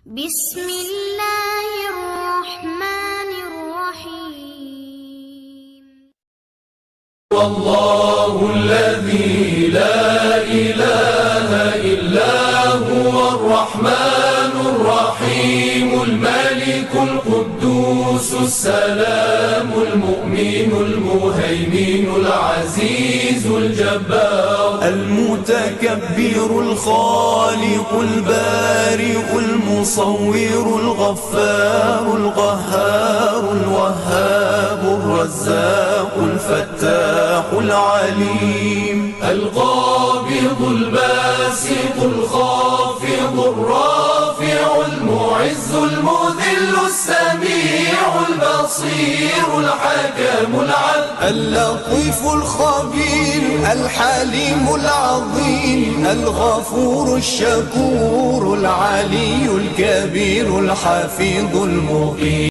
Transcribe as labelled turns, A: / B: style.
A: بسم الله الرحمن الرحيم.
B: والله الذي لا إله إلا هو الرحمن الرحيم الملك القدوس السلام المؤمن المهيمن العزيز الجبار
C: المتكبر الخالق البارئ المصور الغفار القهار الوهاب الرزاق الفتاح العليم
B: القابض الباسط الخافض الرافع المعز المذل السميع البصير الحكم العدل
C: اللطيف الخبير الحليم العظيم الغفور الشكور العلي الكبير الحفيظ المقيم.